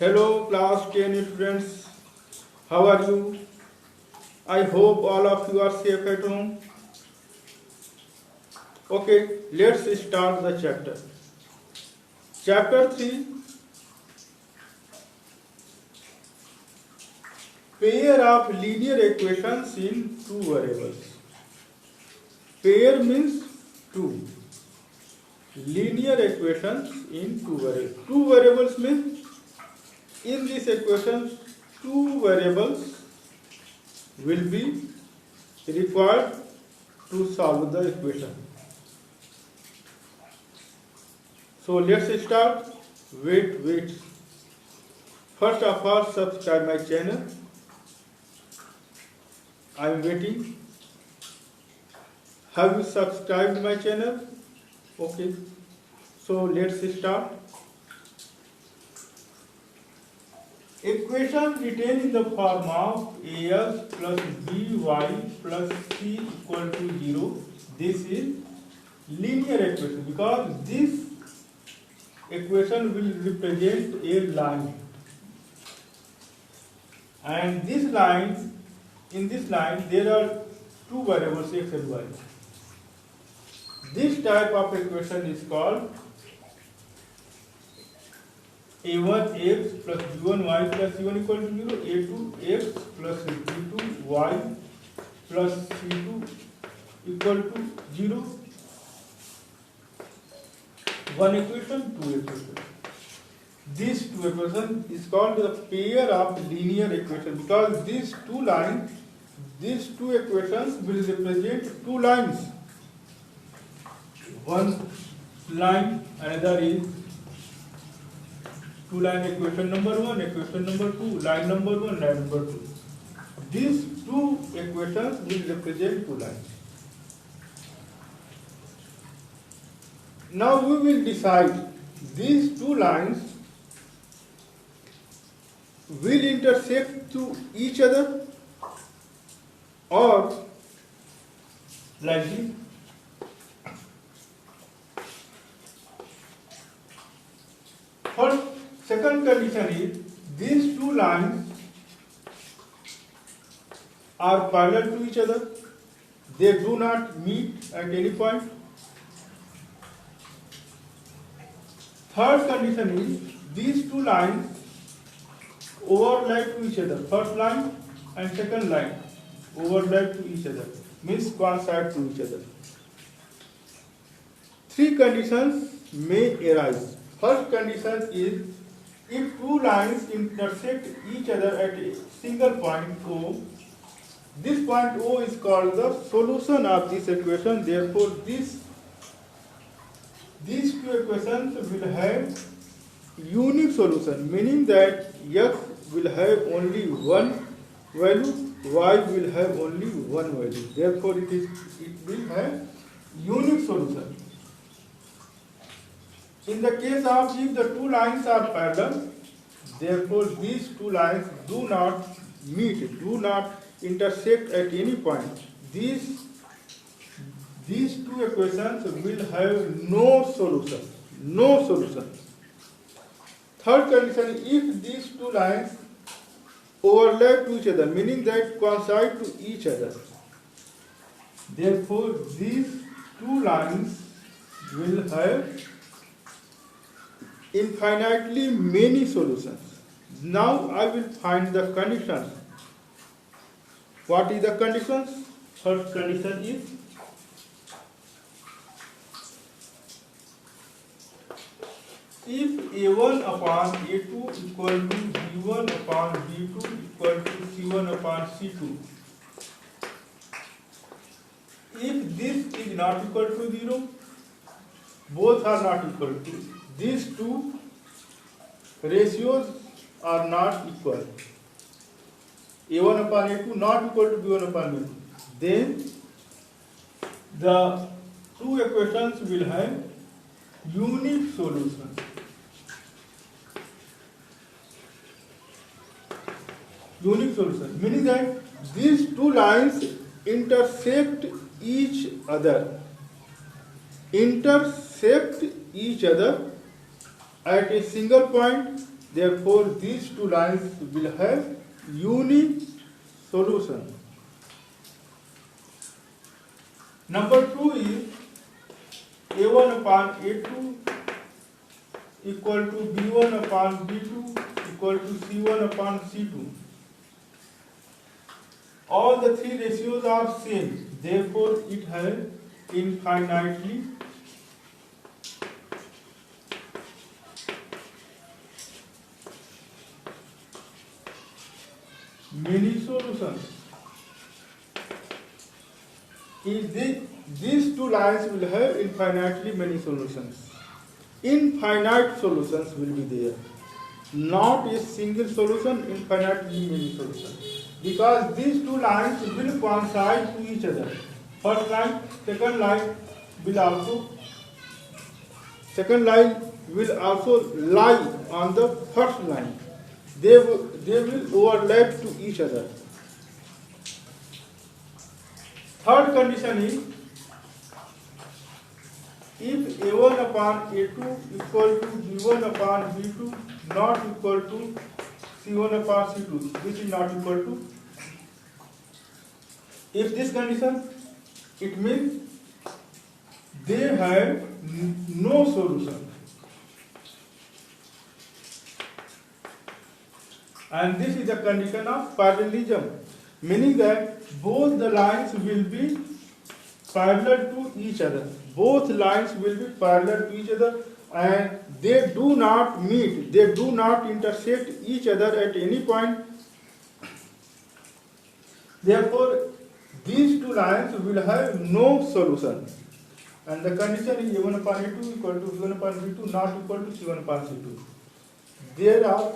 Hello class 10 students, how are you? I hope all of you are safe at home. Okay, let's start the chapter. Chapter 3, pair of linear equations in two variables. Pair means two. Linear equations in two variables. Two variables means in this equation two variables will be required to solve the equation. So let's start. Wait. First of all, subscribe my channel. I am waiting. Have you subscribed my channel? Okay. So let's start. Equation written in the form of AS plus BY plus C equal to 0. This is linear equation because this equation will represent a line. And this line, in this line, there are two variables x and y. This type of equation is called a1x plus b1y plus c1 equal to 0, a2x plus b2y plus c2 equal to 0. One equation, two equation. This two equation is called the pair of linear equation because these two lines, these two equations will represent two lines. One line, another is two line equation number 1, equation number 2, line number 1, line number 2. These two equations will represent two lines. Now we will decide these two lines will intersect to each other or like this. First, second condition is these two lines are parallel to each other. They do not meet at any point. Third condition is these two lines overlap to each other. First line and second line overlap to each other, means coincide to each other. Three conditions may arise. First condition is if two lines intersect each other at a single point O. This point O is called the solution of this equation. Therefore, these two equations will have unique solution, meaning that x will have only one value, y will have only one value. Therefore, it will have unique solution. In the case of if the two lines are parallel, therefore these two lines do not meet, do not intersect at any point. These two equations will have no solution. No solution. Third condition, if these two lines overlap to each other, meaning that coincide to each other, therefore these two lines will have infinitely many solutions. Now I will find the conditions. What is the conditions? First condition is if a1 upon a2 equal to b1 upon b2 equal to c1 upon c2, if this is not equal to 0, both are not equal to, these two ratios are not equal, a1 upon a2 not equal to b1 upon b2, then the two equations will have unique solution. Unique solution, meaning that these two lines intersect each other. Intersect each other at a single point Therefore, these two lines will have unique solution. Number 2 is A1 upon A2 equal to B1 upon B2 equal to C1 upon C2. All the three ratios are same, therefore it has infinitely many solutions. These two lines will have infinitely many solutions. Infinite solutions will be there. Not a single solution, infinitely many solutions. Because these two lines will coincide to each other. First line, second line will also lie on the first line. They will overlap to each other. Third condition is, if A1 upon A2 equal to B1 upon B2 not equal to C1 upon C2, which is not equal to, if this condition, it means they have no solution. And this is the condition of parallelism, meaning that both the lines will be parallel to each other. Both lines will be parallel to each other and they do not meet, they do not intersect each other at any point. Therefore, these two lines will have no solution. And the condition is A1 upon A2 equal to B1 upon B2 not equal to C1 upon C2. There are